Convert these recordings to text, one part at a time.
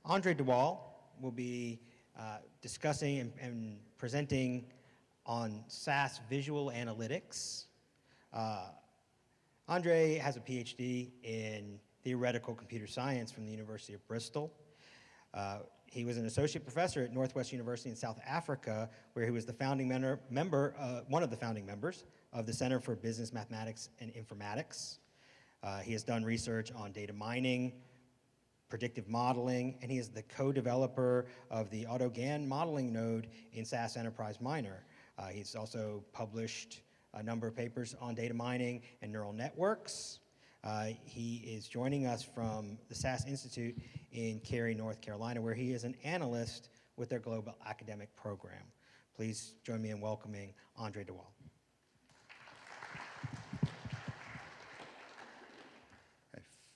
Andre DeWall will be discussing and presenting on SAS visual analytics. Andre has a PhD in theoretical computer science from the University of Bristol. He was an associate professor at Northwest University in South Africa, where he was the founding one of the founding members of the Center for Business Mathematics and Informatics. He has done research on data mining, predictive modeling, and he is the co-developer of the AutoGAN modeling node in SAS Enterprise Miner. He's also published a number of papers on data mining and neural networks. He is joining us from the SAS Institute in Cary, North Carolina, where he is an analyst with their global academic program. Please join me in welcoming Andre DeWall.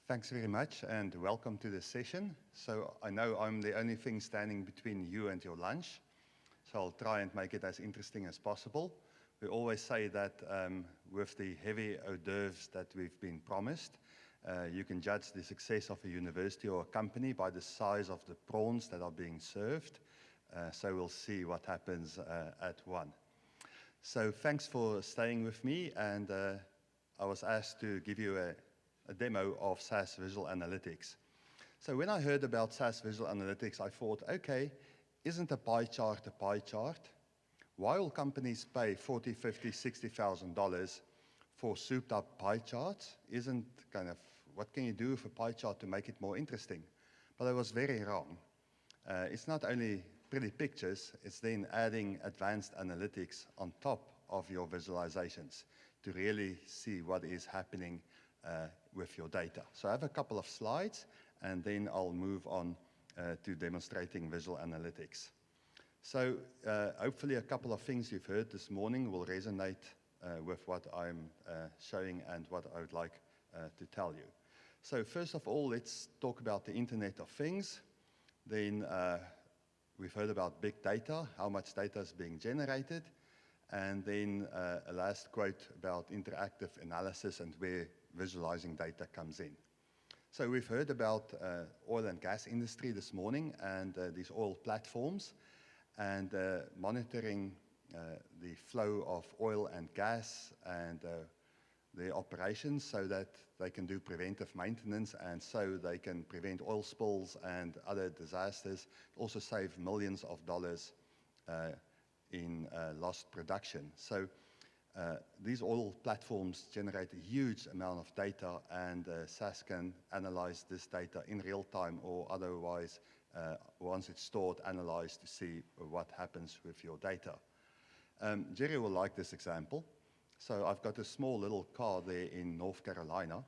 Thanks very much and welcome to this session. So I know I'm the only thing standing between you and your lunch, so I'll try and make it as interesting as possible. We always say that with the heavy hors d'oeuvres that we've been promised, you can judge the success of a university or a company by the size of the prawns that are being served. So we'll see what happens at one. So thanks for staying with me, and I was asked to give you a demo of SAS Visual Analytics. So when I heard about SAS Visual Analytics, I thought, okay, isn't a pie chart a pie chart? Why will companies pay $40,000, $50,000, $60,000 for souped up pie charts? What can you do with a pie chart to make it more interesting? But I was very wrong. It's not only pretty pictures, it's then adding advanced analytics on top of your visualizations to really see what is happening with your data. So I have a couple of slides, and then I'll move on to demonstrating visual analytics. So hopefully a couple of things you've heard this morning will resonate with what I'm showing and what I would like to tell you. So first of all, let's talk about the Internet of Things. Then we've heard about big data, how much data is being generated, and then a last quote about interactive analysis and where visualizing data comes in. So we've heard about oil and gas industry this morning and these oil platforms and monitoring the flow of oil and gas and their operations so that they can do preventive maintenance and so they can prevent oil spills and other disasters, also save millions of dollars in lost production. So these oil platforms generate a huge amount of data, and SAS can analyze this data in real time or otherwise once it's stored, analyze to see what happens with your data. Jerry will like this example. So I've got a small little car there in North Carolina,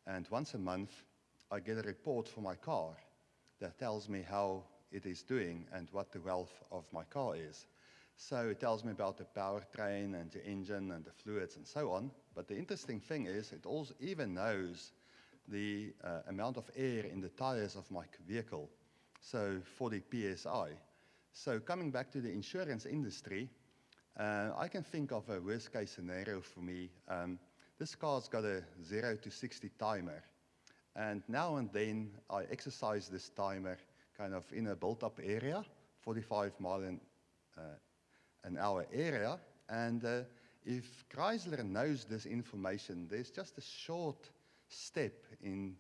and once a month I get a report for my car that tells me how it is doing and what the health of my car is. So it tells me about the powertrain and the engine and the fluids and so on. But the interesting thing is it also even knows the amount of air in the tires of my vehicle, so 40 PSI. So coming back to the insurance industry, I can think of a worst case scenario for me. This car's got a 0 to 60 timer. And now and then I exercise this timer kind of in a built-up area, 45 mile an hour area, and if Chrysler knows this information, there's just a short step in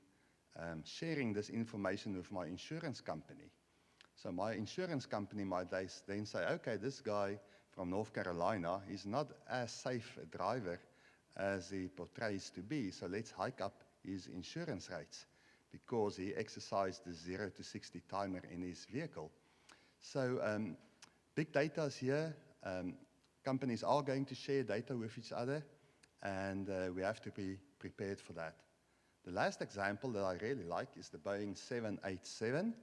sharing this information with my insurance company. So my insurance company might then say, okay, this guy from North Carolina is not as safe a driver as he portrays to be, so let's hike up his insurance rates because he exercised the 0 to 60 timer in his vehicle. So big data is here. Companies are going to share data with each other, and we have to be prepared for that. The last example that I really like is the Boeing 787,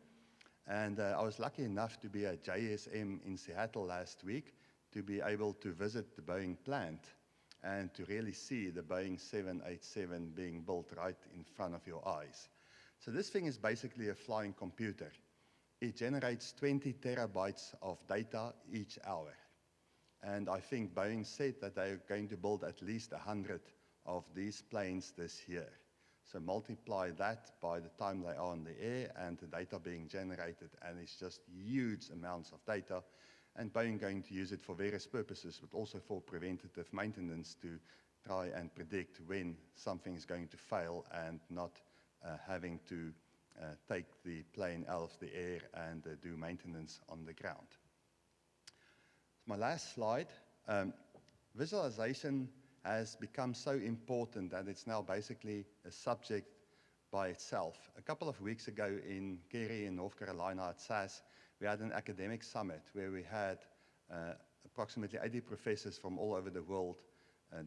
and I was lucky enough to be at JSM in Seattle last week to be able to visit the Boeing plant and to really see the Boeing 787 being built right in front of your eyes. So this thing is basically a flying computer. It generates 20 terabytes of data each hour. And I think Boeing said that they're going to build at least 100 of these planes this year. So multiply that by the time they are in the air and the data being generated, and it's just huge amounts of data. And Boeing going to use it for various purposes, but also for preventative maintenance to try and predict when something is going to fail and not having to take the plane out of the air and do maintenance on the ground. My last slide. Visualization has become so important that it's now basically a subject by itself. A couple of weeks ago in Cary in North Carolina at SAS, we had an academic summit where we had approximately 80 professors from all over the world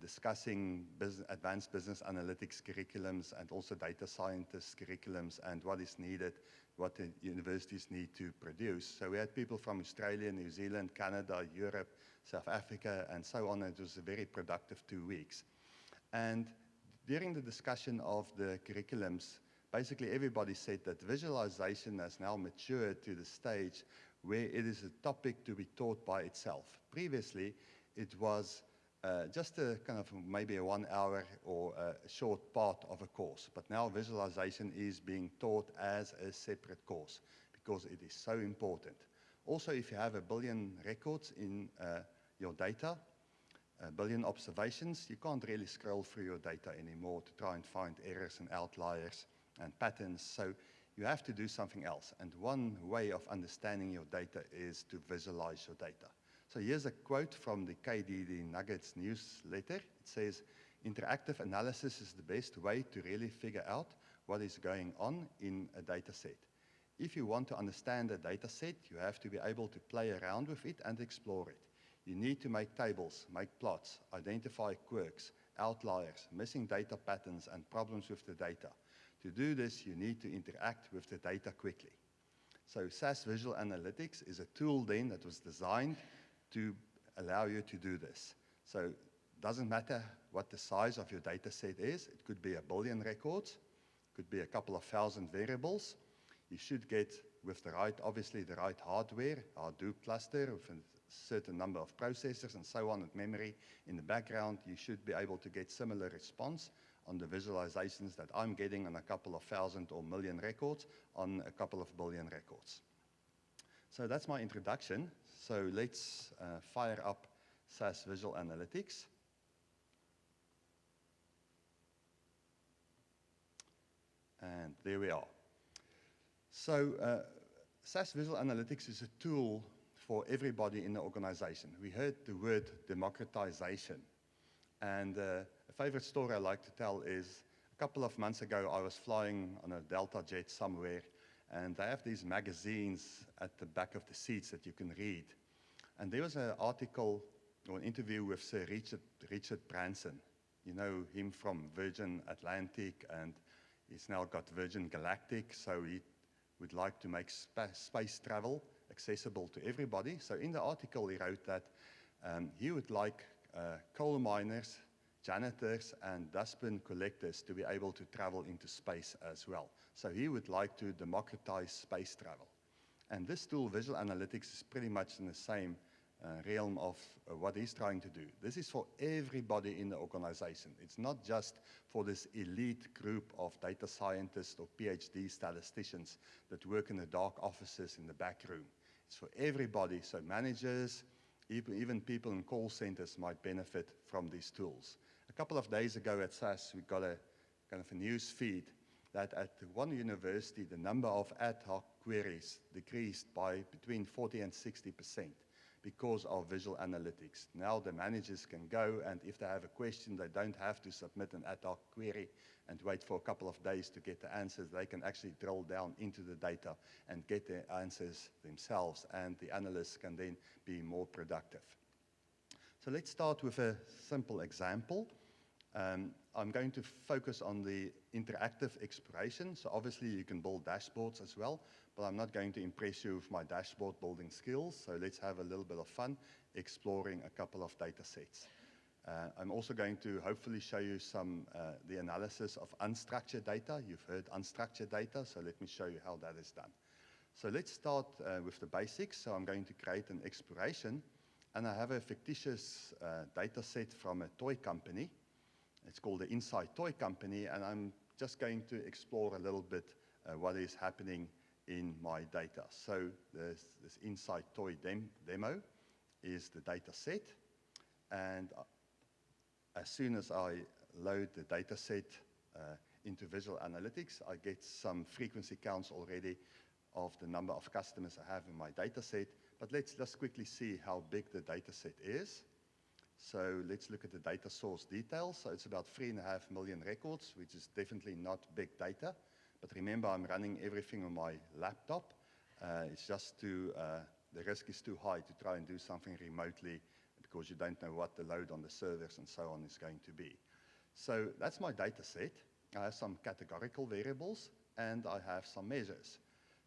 discussing advanced business analytics curriculums and also data scientist curriculums and what is needed, what the universities need to produce. So we had people from Australia, New Zealand, Canada, Europe, South Africa, and so on. It was a very productive 2 weeks. And during the discussion of the curriculums, basically everybody said that visualization has now matured to the stage where it is a topic to be taught by itself. Previously, it was just a kind of maybe a 1 hour or a short part of a course. But now visualization is being taught as a separate course because it is so important. Also, if you have 1 billion records in your data, 1 billion observations, you can't really scroll through your data anymore to try and find errors and outliers and patterns. So you have to do something else. And one way of understanding your data is to visualize your data. So here's a quote from the KDD Nuggets newsletter. It says, "Interactive analysis is the best way to really figure out what is going on in a data set. If you want to understand a data set, you have to be able to play around with it and explore it. You need to make tables, make plots, identify quirks, outliers, missing data patterns, and problems with the data. To do this, you need to interact with the data quickly." So SAS Visual Analytics is a tool then that was designed to allow you to do this. So it doesn't matter what the size of your data set is. It could be 1 billion records, could be a couple of thousand variables. You should get, with the right, obviously the right hardware, Hadoop cluster with a certain number of processors and so on, and memory in the background. You should be able to get similar response on the visualizations that I'm getting on a couple of thousand or million records on a couple of billion records. So that's my introduction. So let's fire up SAS Visual Analytics. And there we are. So SAS Visual Analytics is a tool for everybody in the organization. We heard the word democratization. And a favorite story I like to tell is a couple of months ago, I was flying on a Delta jet somewhere, and they have these magazines at the back of the seats that you can read. And there was an article or an interview with Sir Richard Branson. You know him from Virgin Atlantic, and he's now got Virgin Galactic, so he would like to make space travel accessible to everybody. So in the article he wrote that he would like coal miners, janitors, and dustbin collectors to be able to travel into space as well. So he would like to democratize space travel. And this tool, Visual Analytics, is pretty much in the same realm of what he's trying to do. This is for everybody in the organization. It's not just for this elite group of data scientists or PhD statisticians that work in the dark offices in the back room. It's for everybody, so managers, even people in call centers might benefit from these tools. A couple of days ago at SAS, we got a kind of a news feed that at one university, the number of ad hoc queries decreased by between 40 and 60% because of Visual Analytics. Now the managers can go, and if they have a question, they don't have to submit an ad hoc query and wait for a couple of days to get the answers. They can actually drill down into the data and get the answers themselves, and the analysts can then be more productive. So let's start with a simple example. I'm going to focus on the interactive exploration. So obviously you can build dashboards as well, but I'm not going to impress you with my dashboard building skills. So let's have a little bit of fun exploring a couple of data sets. I'm also going to hopefully show you some the analysis of unstructured data. You've heard unstructured data, so let me show you how that is done. So let's start with the basics. So I'm going to create an exploration, and I have a fictitious data set from a toy company. It's called the Inside Toy Company, and I'm just going to explore a little bit what is happening in my data. So this Insight Toy demo is the data set. And as soon as I load the data set into Visual Analytics, I get some frequency counts already of the number of customers I have in my data set. But let's just quickly see how big the data set is. So let's look at the data source details. So it's about 3.5 million records, which is definitely not big data. But remember, I'm running everything on my laptop. It's just the risk is too high to try and do something remotely because you don't know what the load on the servers and so on is going to be. So that's my data set. I have some categorical variables, and I have some measures.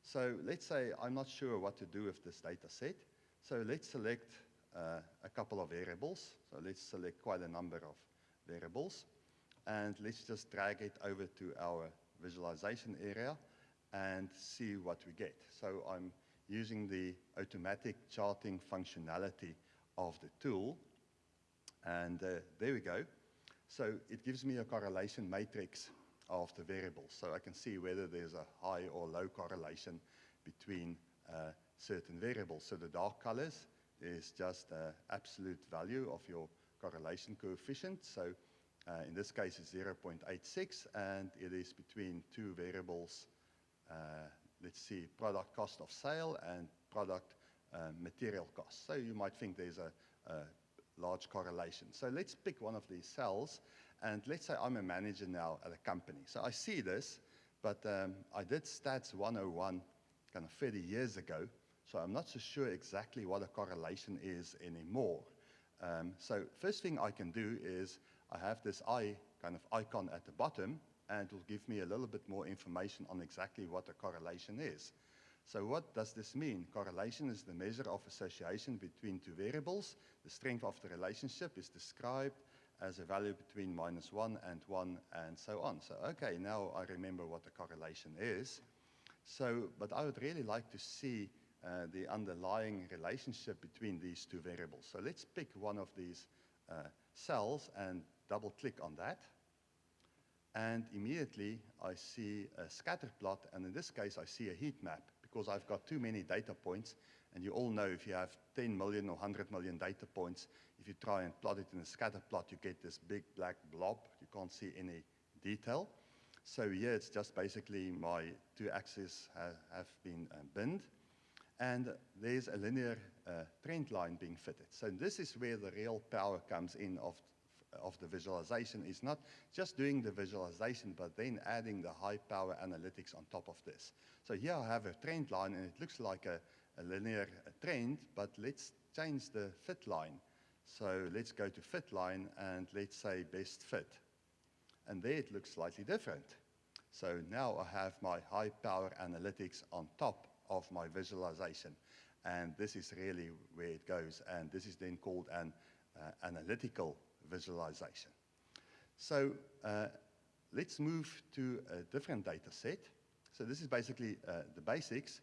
So let's say I'm not sure what to do with this data set. So let's select a couple of variables. So let's select quite a number of variables. And let's just drag it over to our visualization area and see what we get. So I'm using the automatic charting functionality of the tool. And there we go. So it gives me a correlation matrix of the variables. So I can see whether there's a high or low correlation between certain variables. So the dark colors is just absolute value of your correlation coefficient. So in this case, it's 0.86, and it is between two variables. Let's see, product cost of sale and product material cost. So you might think there's a large correlation. So let's pick one of these cells, and let's say I'm a manager now at a company. So I see this, but I did Stats 101 kind of 30 years ago, so I'm not so sure exactly what a correlation is anymore. So first thing I can do is I have this eye kind of icon at the bottom, and it will give me a little bit more information on exactly what a correlation is. So what does this mean? Correlation is the measure of association between two variables. The strength of the relationship is described as a value between -1 and 1, and so on. So, okay, now I remember what the correlation is. So, but I would really like to see the underlying relationship between these two variables. So let's pick one of these cells and double-click on that. And immediately I see a scatter plot, and in this case I see a heat map because I've got too many data points. And you all know if you have 10 million or 100 million data points, if you try and plot it in a scatter plot, you get this big black blob. You can't see any detail. So here it's just basically my two axes have been binned. And there's a linear trend line being fitted. So this is where the real power comes in of the visualization. Is not just doing the visualization, but then adding the high power analytics on top of this. So here I have a trend line, and it looks like a linear trend, but let's change the fit line. So let's go to fit line, and let's say best fit. And there it looks slightly different. So now I have my high power analytics on top of my visualization. And this is really where it goes. And this is then called an analytical visualization. So let's move to a different data set. So this is basically the basics.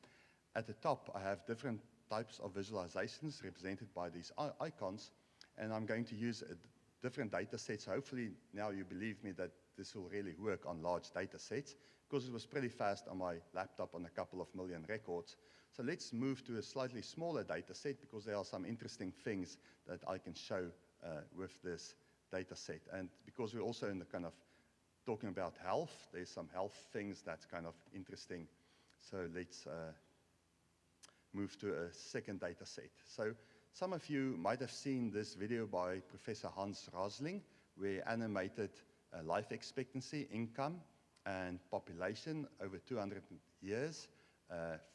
At the top, I have different types of visualizations represented by these icons. And I'm going to use different data sets. Hopefully now you believe me that this will really work on large data sets, because it was pretty fast on my laptop on a couple of million records. So let's move to a slightly smaller data set, because there are some interesting things that I can show with this data set. And because we're also in the kind of talking about health, there's some health things that's kind of interesting. So let's move to a second data set. So some of you might have seen this video by Professor Hans Rosling, where he animated life expectancy, income, and population over 200 years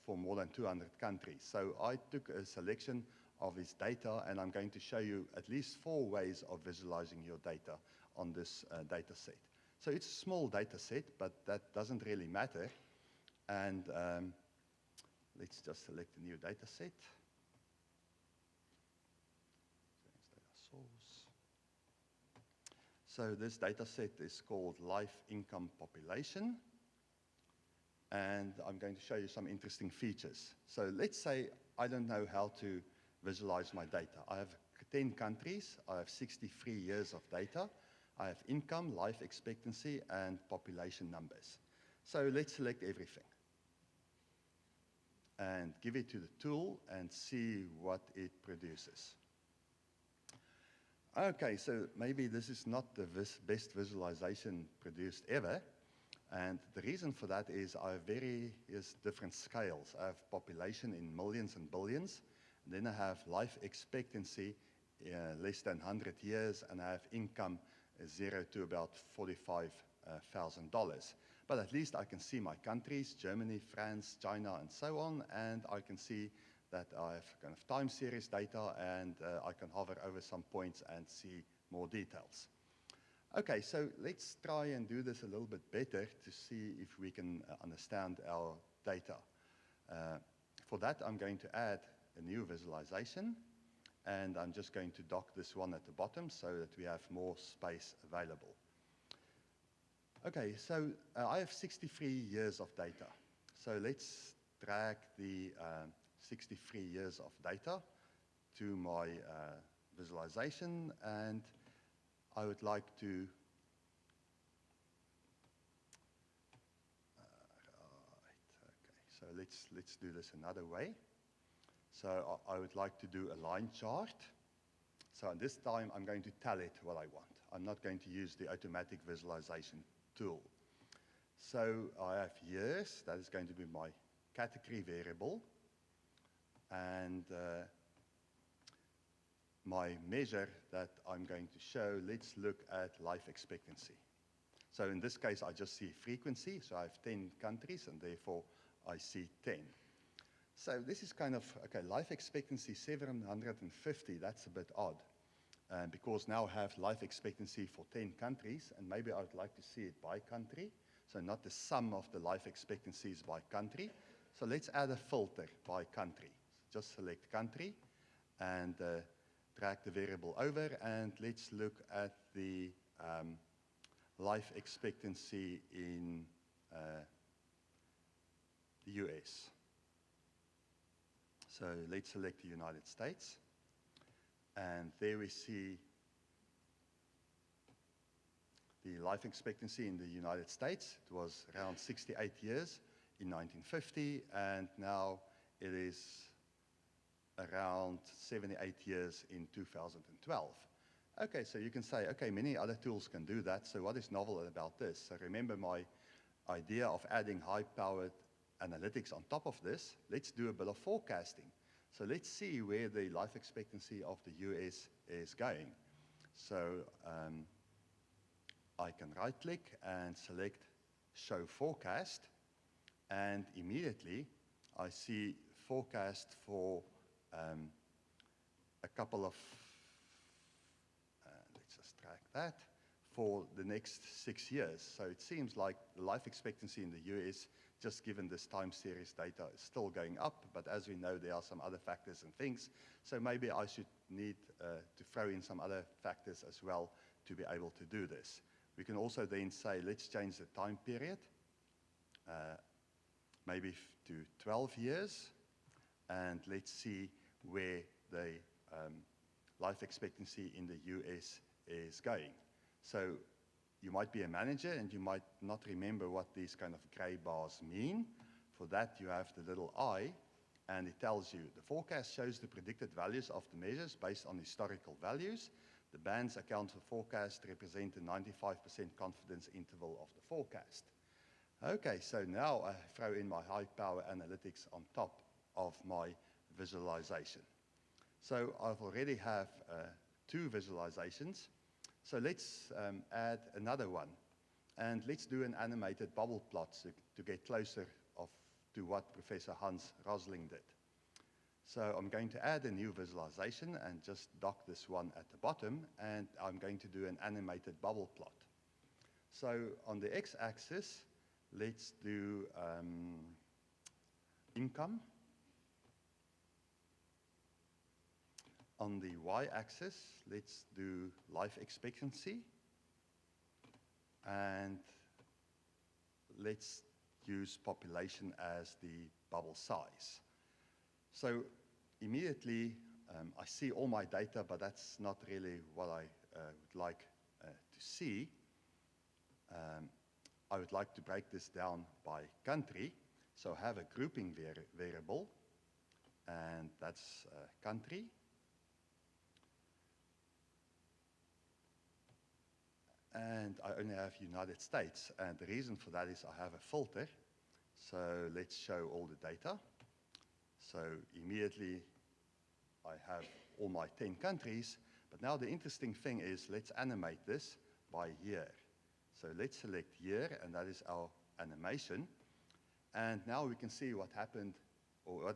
for more than 200 countries. So I took a selection of his data, and I'm going to show you at least 4 ways of visualizing your data on this data set. So it's a small data set, but that doesn't really matter. And let's just select a new data set. So this data set is called Life Income Population. And I'm going to show you some interesting features. So let's say I don't know how to visualize my data. I have 10 countries. I have 63 years of data. I have income, life expectancy, and population numbers. So let's select everything and give it to the tool and see what it produces. Okay, so maybe this is not the best visualization produced ever. And the reason for that is I have various different scales. I have population in millions and billions. And then I have life expectancy less than 100 years. And I have income 0 to about $45,000. But at least I can see my countries, Germany, France, China, and so on. And I can see that I have kind of time series data, and I can hover over some points and see more details. Okay, so let's try and do this a little bit better to see if we can understand our data. For that, I'm going to add a new visualization, and I'm just going to dock this one at the bottom so that we have more space available. Okay, so I have 63 years of data. So let's drag the 63 years of data to my visualization, and I would like to so let's do this another way. So I would like to do a line chart. So this time I'm going to tell it what I want. I'm not going to use the automatic visualization tool. So I have years. That is going to be my category variable. And my measure that I'm going to show, let's look at life expectancy. So in this case, I just see frequency. So I have 10 countries, and therefore I see 10. So this is kind of, okay, life expectancy 750, that's a bit odd. Because now I have life expectancy for 10 countries, and maybe I would like to see it by country. So not the sum of the life expectancies by country. So let's add a filter by country. So just select country and drag the variable over, and let's look at the life expectancy in the US. So let's select the United States, and there we see the life expectancy in the United States. It was around 68 years in 1950, and now it is around 78 years in 2012. Okay, so you can say, okay, many other tools can do that, so what is novel about this? So remember my idea of adding high-powered analytics on top of this. Let's do a bit of forecasting. So let's see where the life expectancy of the US is going. So I can right-click and select Show Forecast, and immediately I see forecast for a couple of, let's just track that, for the next 6 years. So it seems like the life expectancy in the US, just given this time series data, is still going up, but as we know, there are some other factors and things, so maybe I should need to throw in some other factors as well to be able to do this. We can also then say, let's change the time period, maybe to 12 years, and let's see where the life expectancy in the US is going. So you might be a manager and you might not remember what these kind of gray bars mean. For that, you have the little I, and it tells you the forecast shows the predicted values of the measures based on historical values. The bands account for forecast represent a 95% confidence interval of the forecast. Okay, so now I throw in my high power analytics on top of my visualization. So I've already have 2 visualizations. So let's add another one, and let's do an animated bubble plot to get closer to what Professor Hans Rosling did. So I'm going to add a new visualization and just dock this one at the bottom, and I'm going to do an animated bubble plot. So on the x-axis, let's do income. On the y-axis, let's do life expectancy. And let's use population as the bubble size. So immediately, I see all my data, but that's not really what I would like to see, I would like to break this down by country. So have a grouping variable, and that's country. And I only have United States. And the reason for that is I have a filter. So let's show all the data. So immediately I have all my 10 countries. But now the interesting thing is let's animate this by year. So let's select year, and that is our animation. And now we can see what happened, or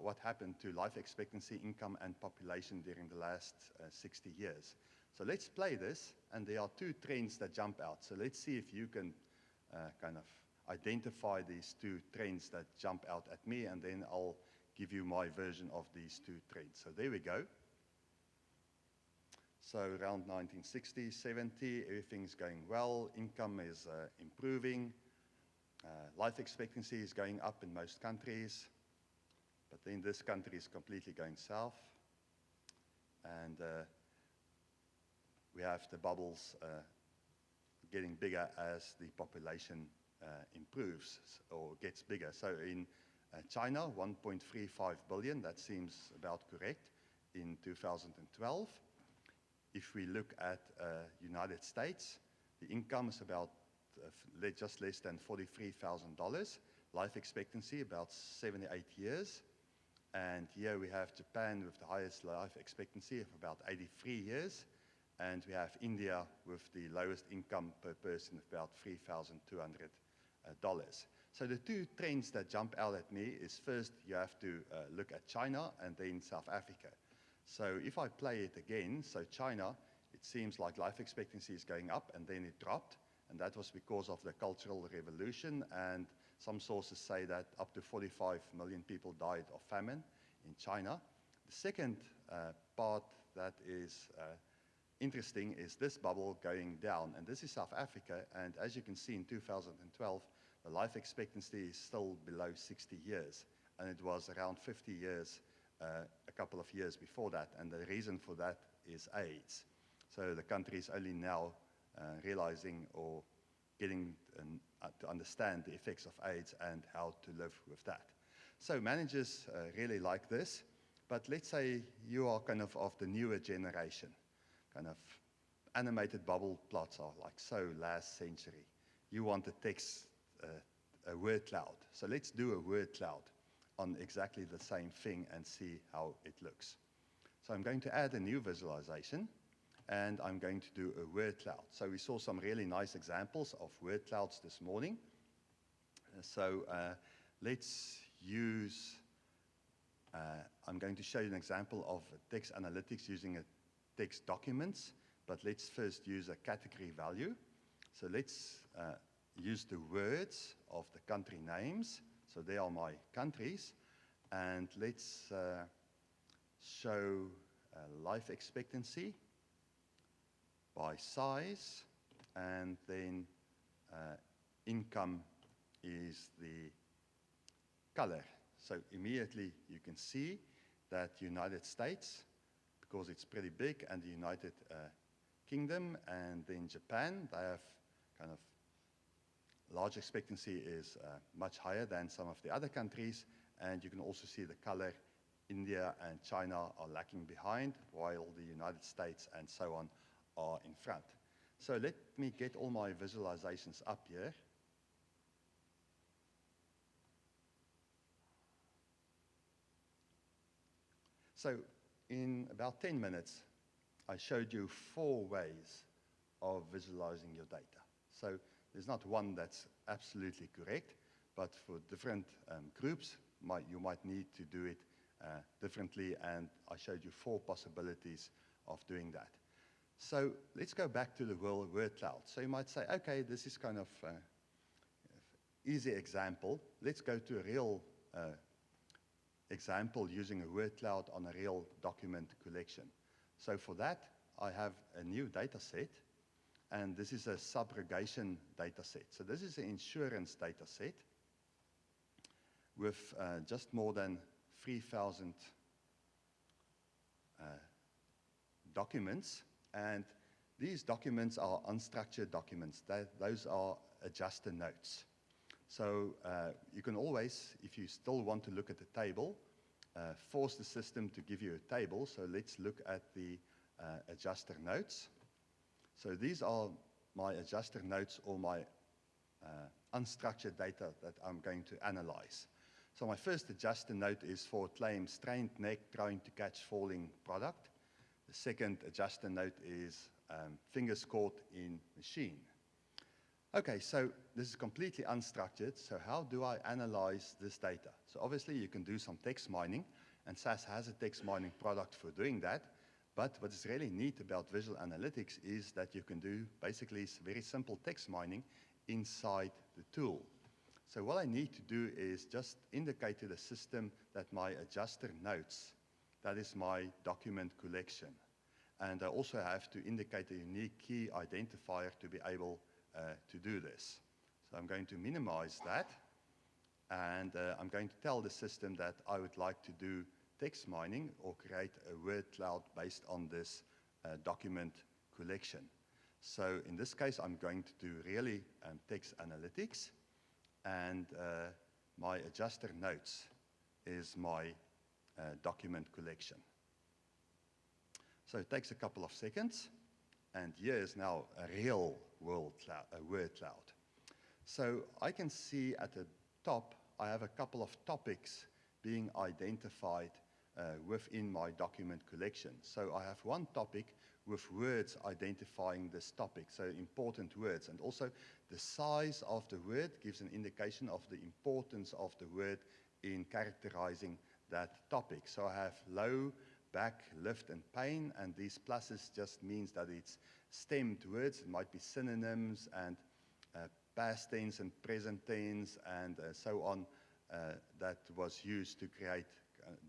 what happened to life expectancy, income, and population during the last 60 years. So let's play this, and there are two trends that jump out. So let's see if you can kind of identify these two trends that jump out at me, and then I'll give you my version of these two trends. So there we go. So around 1960, 70, everything's going well. Income is improving. Life expectancy is going up in most countries. But then this country is completely going south. And we have the bubbles getting bigger as the population improves or gets bigger. So in China, 1.35 billion, that seems about correct, in 2012. If we look at United States, the income is about just less than $43,000. Life expectancy about 78 years. And here we have Japan with the highest life expectancy of about 83 years. And we have India with the lowest income per person of about $3,200. So the two trends that jump out at me is first you have to look at China and then South Africa. So if I play it again, so China, it seems like life expectancy is going up and then it dropped. And that was because of the Cultural Revolution. And some sources say that up to 45 million people died of famine in China. The second part that is interesting is this bubble going down. And this is South Africa. And as you can see in 2012, the life expectancy is still below 60 years. And it was around 50 years a couple of years before that, and the reason for that is AIDS. So the country is only now realizing or getting to understand the effects of AIDS and how to live with that. So managers really like this, but let's say you are kind of the newer generation. Kind of animated bubble plots are like so last century. You want a text, a word cloud. So let's do a word cloud on exactly the same thing and see how it looks. So I'm going to add a new visualization, and I'm going to do a word cloud. So we saw some really nice examples of word clouds this morning. So let's use, I'm going to show you an example of text analytics using a text documents, but let's first use a category value. So let's use the words of the country names. So they are my countries. And let's show life expectancy by size. And then income is the color. So immediately you can see that United States, because it's pretty big, and the United Kingdom, and then Japan, they have kind of large expectancy is much higher than some of the other countries, and you can also see the color. India and China are lacking behind, while the United States and so on are in front. So let me get all my visualizations up here. So in about 10 minutes, I showed you 4 ways of visualizing your data. So there's not one that's absolutely correct, but for different groups, you might need to do it differently, and I showed you 4 possibilities of doing that. So let's go back to the word cloud. So you might say, okay, this is kind of easy example. Let's go to a real example using a word cloud on a real document collection. So for that, I have a new data set. And this is a subrogation data set. So this is an insurance data set with just more than 3,000 documents. And These documents are unstructured documents. Those are adjuster notes. So you can always, if you still want to look at the table, force the system to give you a table. So let's look at the adjuster notes. So these are my adjuster notes or my unstructured data that I'm going to analyze. So my first adjuster note is for claim strained neck trying to catch falling product. The second adjuster note is fingers caught in machine. Okay, so this is completely unstructured. So how do I analyze this data? So obviously you can do some text mining, and SAS has a text mining product for doing that. But what is really neat about visual analytics is that you can do basically very simple text mining inside the tool. So what I need to do is just indicate to the system that my adjuster notes, that is my document collection. And I also have to indicate a unique key identifier to be able to do this. So I'm going to minimize that, and I'm going to tell the system that I would like to do text mining or create a word cloud based on this document collection. So in this case, I'm going to do really text analytics, and my adjuster notes is my document collection. So it takes a couple of seconds, and here is now a real word cloud. So I can see at the top, I have a couple of topics being identified within my document collection. So I have one topic with words identifying this topic, so important words. And also the size of the word gives an indication of the importance of the word in characterizing that topic. So I have low, back, lift, and pain, and these pluses just means that it's stemmed words. It might be synonyms and past tense and present tense and so on that was used to create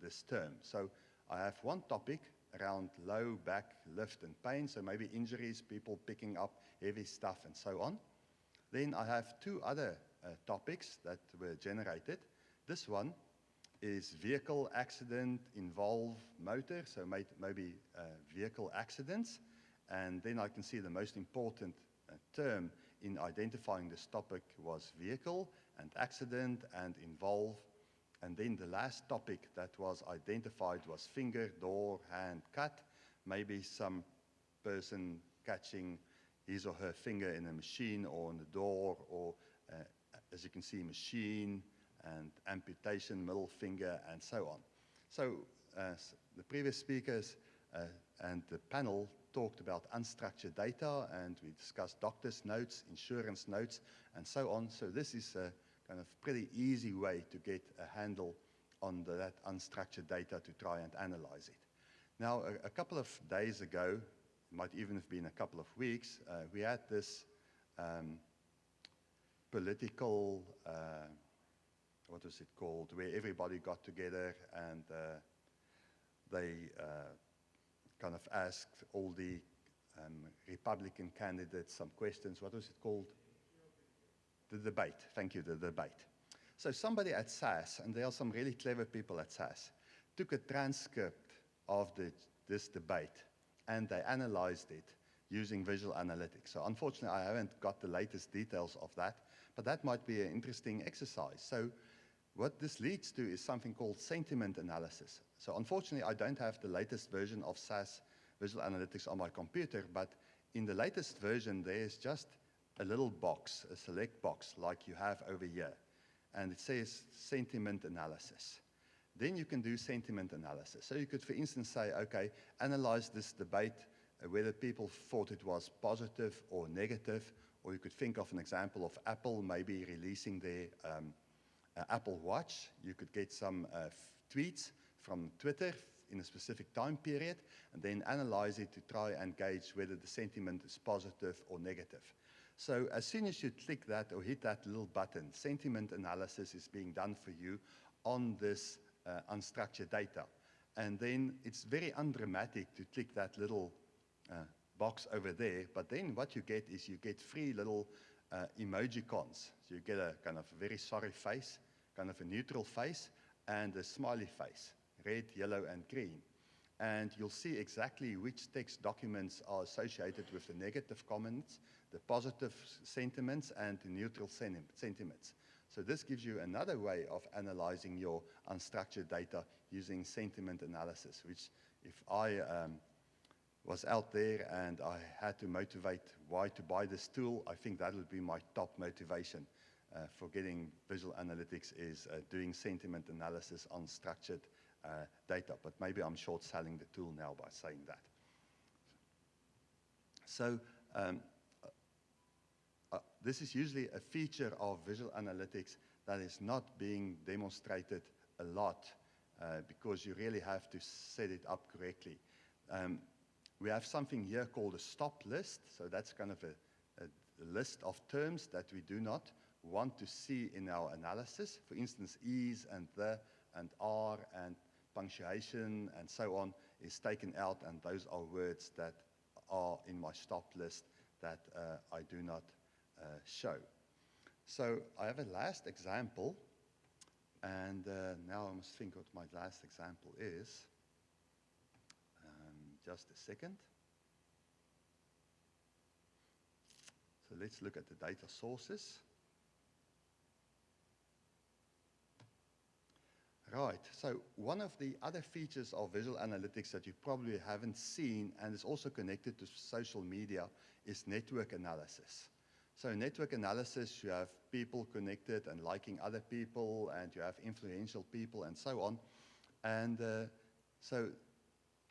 this term. So I have one topic around low, back, lift, and pain, so maybe injuries, people picking up heavy stuff, and so on. Then I have two other topics that were generated. This one is vehicle accident involve motor, so maybe vehicle accidents. And then I can see the most important term in identifying this topic was vehicle and accident and involve. And then the last topic that was identified was finger, door, hand, cut. Maybe some person catching his or her finger in a machine or on the door, or as you can see, machine and amputation, middle finger, and so on. So the previous speakers and the panel talked about unstructured data, and we discussed doctor's notes, insurance notes, and so on. So this is a kind of pretty easy way to get a handle on that unstructured data to try and analyze it. Now, a couple of days ago, it might even have been a couple of weeks, we had this political, what was it called, where everybody got together and they kind of asked all the Republican candidates some questions. What was it called? The debate. Thank you, the debate. So somebody at SAS, and there are some really clever people at SAS, took a transcript of this debate and they analyzed it using visual analytics. So unfortunately, I haven't got the latest details of that, but that might be an interesting exercise. So what this leads to is something called sentiment analysis. So unfortunately, I don't have the latest version of SAS Visual Analytics on my computer, but in the latest version, there's just a little box, a select box, like you have over here. And it says sentiment analysis. Then you can do sentiment analysis. So you could, for instance, say, okay, analyze this debate, whether people thought it was positive or negative, or you could think of an example of Apple maybe releasing their Apple Watch. You could get some tweets from Twitter in a specific time period, and then analyze it to try and gauge whether the sentiment is positive or negative. So as soon as you click that or hit that little button, sentiment analysis is being done for you on this unstructured data. And then it's very undramatic to click that little box over there, but then what you get is you get 3 little emojicons. So you get a kind of very sorry face, kind of a neutral face, and a smiley face, red, yellow, and green. and you'll see exactly which text documents are associated with the negative comments, the positive sentiments, and the neutral sentiments. So this gives you another way of analyzing your unstructured data using sentiment analysis, which if I was out there and I had to motivate why to buy this tool, I think that would be my top motivation for getting visual analytics is doing sentiment analysis on structured data. But maybe I'm short-selling the tool now by saying that. So this is usually a feature of visual analytics that is not being demonstrated a lot because you really have to set it up correctly. We have something here called a stop list. So that's kind of a list of terms that we do not want to see in our analysis. For instance, is and the and are and punctuation and so on is taken out, and those are words that are in my stop list that I do not show. So I have a last example, and now I must think what my last example is. Just a second. So let's look at the data sources. Right, so one of the other features of visual analytics that you probably haven't seen and is also connected to social media is network analysis. So network analysis, you have people connected and liking other people, and you have influential people and so on. And so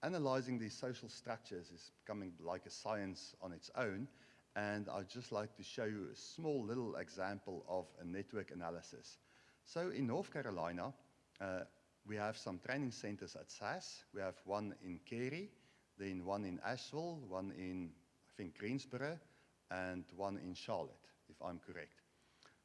analyzing these social structures is becoming like a science on its own. And I'd just like to show you a small little example of a network analysis. So in North Carolina, we have some training centers at SAS. We have one in Cary, then one in Asheville, one in, I think, Greensboro, and one in Charlotte, if I'm correct.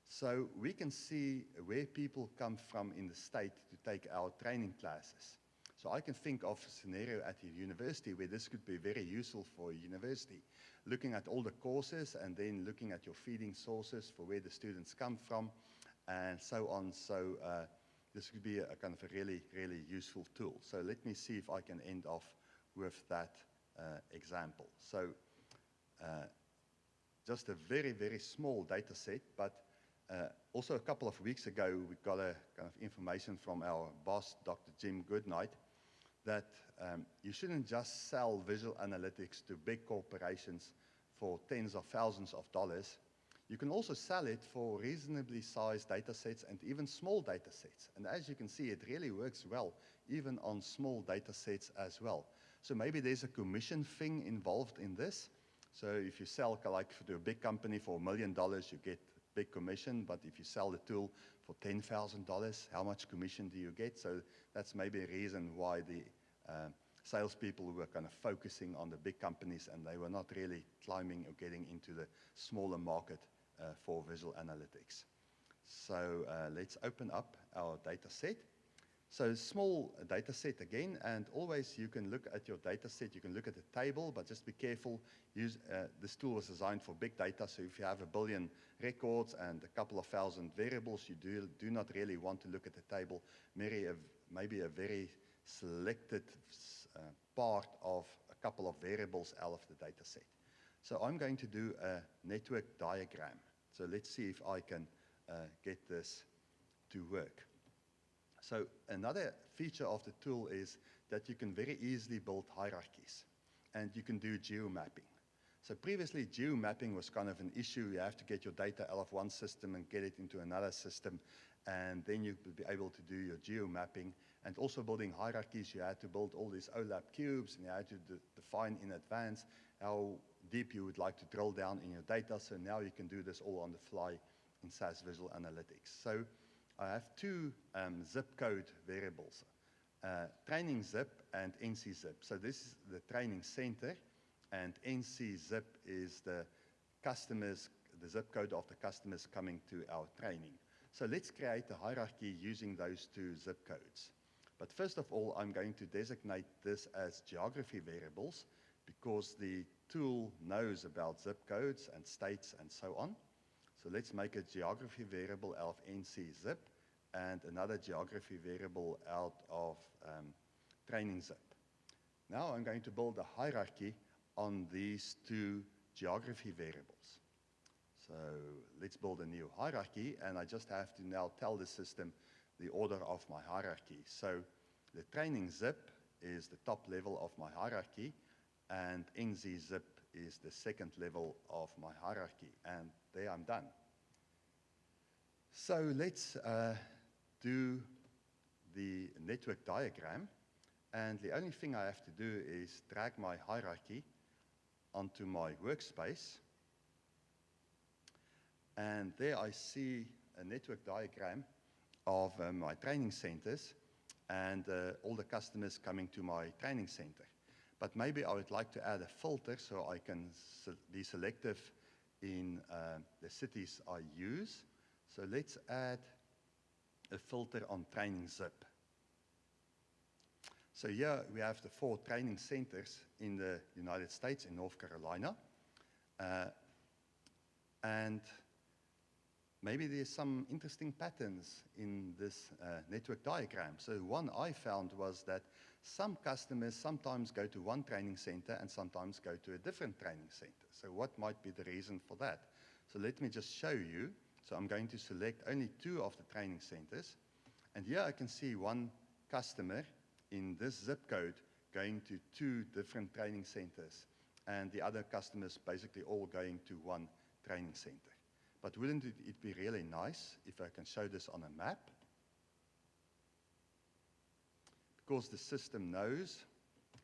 So we can see where people come from in the state to take our training classes. So I can think of a scenario at a university where this could be very useful for a university, looking at all the courses and then looking at your feeding sources for where the students come from and so on. So this could be a kind of a really, really useful tool. So let me see if I can end off with that example. So just a very, very small data set, but also a couple of weeks ago, we got a kind of information from our boss, Dr. Jim Goodnight, that you shouldn't just sell visual analytics to big corporations for tens of thousands of dollars. You can also sell it for reasonably sized data sets and even small data sets. And as you can see, it really works well, even on small data sets as well. So maybe there's a commission thing involved in this. So if you sell like to a big company for $1 million, you get big commission. But if you sell the tool for $10,000, how much commission do you get? So that's maybe a reason why the salespeople were kind of focusing on the big companies, and they were not really climbing or getting into the smaller market for visual analytics. So let's open up our data set. So small data set again, and always you can look at your data set, you can look at the table, but just be careful. This tool was designed for big data, so if you have 1 billion records and a couple of thousand variables, you do not really want to look at the table. Maybe a very selected part of a couple of variables out of the data set. So I'm going to do a network diagram. So let's see if I can get this to work. So another feature of the tool is that you can very easily build hierarchies, and you can do geomapping. So previously, geomapping was kind of an issue. You have to get your data out of one system and get it into another system, and then you would be able to do your geomapping. And also building hierarchies, you had to build all these OLAP cubes, and you had to define in advance how deep you would like to drill down in your data. So now you can do this all on the fly in SAS Visual Analytics. So I have two zip code variables, training zip and NC zip. So this is the training center, and NC zip is the zip code of the customers coming to our training. So let's create a hierarchy using those two zip codes. But first of all, I'm going to designate this as geography variables because the tool knows about zip codes and states and so on. So let's make a geography variable out of NC zip and another geography variable out of training zip. Now I'm going to build a hierarchy on these two geography variables. So let's build a new hierarchy, and I just have to now tell the system the order of my hierarchy. So the training zip is the top level of my hierarchy, and NZ zip is the second level of my hierarchy, and there I'm done. So let's do the network diagram, and the only thing I have to do is drag my hierarchy onto my workspace, and there I see a network diagram of my training centers and all the customers coming to my training center. But maybe I would like to add a filter so I can be selective in the cities I use. So let's add a filter on training zip. So here we have the 4 training centers in the United States, in North Carolina. And maybe there's some interesting patterns in this network diagram. So one I found was that some customers sometimes go to one training center and sometimes go to a different training center. So what might be the reason for that? So let me just show you. So I'm going to select only 2 of the training centers. And here I can see one customer in this zip code going to 2 different training centers, and the other customers basically all going to one training center. But wouldn't it be really nice if I can show this on a map? Because the system knows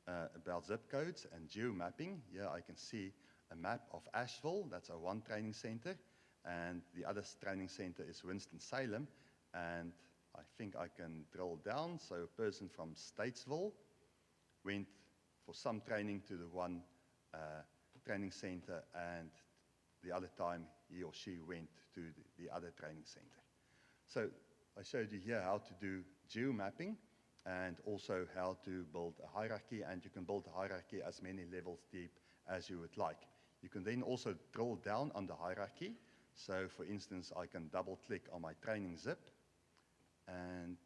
about zip codes and geo-mapping. Here I can see a map of Asheville, that's our one training center, and the other training center is Winston-Salem, and I think I can drill down. So a person from Statesville went for some training to the one training center, and the other time he or she went to the other training center. So I showed you here how to do geo-mapping and also how to build a hierarchy, and you can build a hierarchy as many levels deep as you would like. You can then also drill down on the hierarchy. So for instance, I can double click on my training zip, and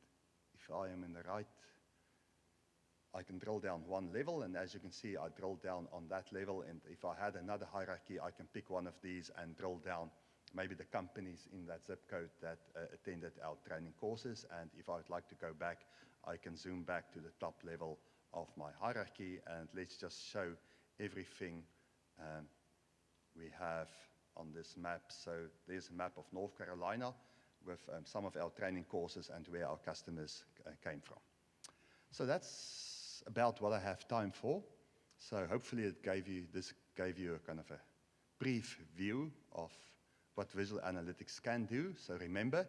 if I am in the right, I can drill down one level, and as you can see, I drill down on that level, and if I had another hierarchy, I can pick one of these and drill down maybe the companies in that zip code that attended our training courses, and if I would like to go back, I can zoom back to the top level of my hierarchy, and let's just show everything we have on this map. So there's a map of North Carolina with some of our training courses and where our customers came from. So that's about what I have time for. So hopefully this gave you a kind of a brief view of what visual analytics can do. So remember,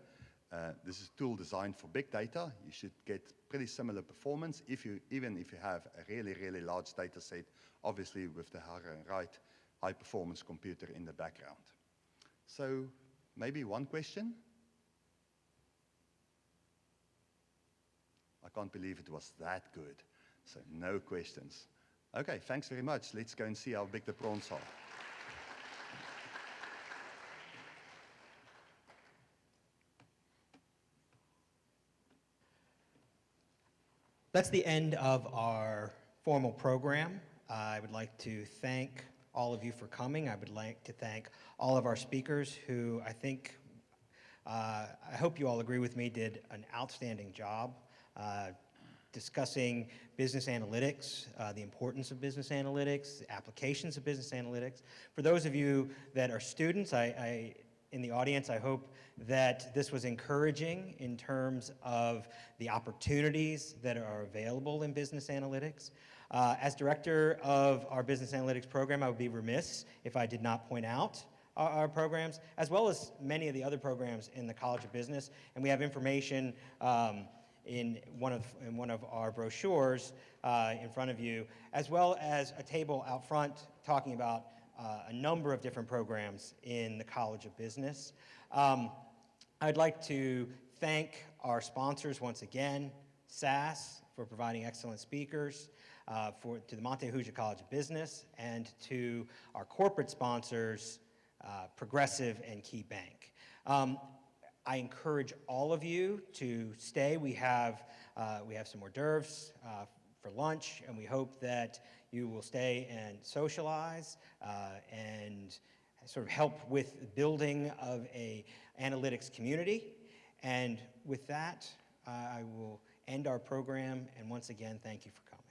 this is a tool designed for big data. You should get pretty similar performance even if you have a really, really large data set, obviously with the right high-performance computer in the background. So maybe one question? I can't believe it was that good. So no questions. Okay, thanks very much. Let's go and see how big the prawns are. That's the end of our formal program. I would like to thank all of you for coming. I would like to thank all of our speakers who I hope you all agree with me, did an outstanding job discussing business analytics, the importance of business analytics, the applications of business analytics. For those of you that are students, in the audience, I hope that this was encouraging in terms of the opportunities that are available in business analytics. As director of our business analytics program, I would be remiss if I did not point out our programs, as well as many of the other programs in the College of Business. And we have information in one of our brochures in front of you, as well as a table out front talking about a number of different programs in the College of Business. I'd like to thank our sponsors once again, SAS, for providing excellent speakers, to the Monte Ajuda College of Business, and to our corporate sponsors, Progressive and Key Bank. I encourage all of you to stay. We have some hors d'oeuvres for lunch, and we hope that you will stay and socialize and sort of help with the building of a analytics community. And with that, I will end our program, and once again, thank you for coming.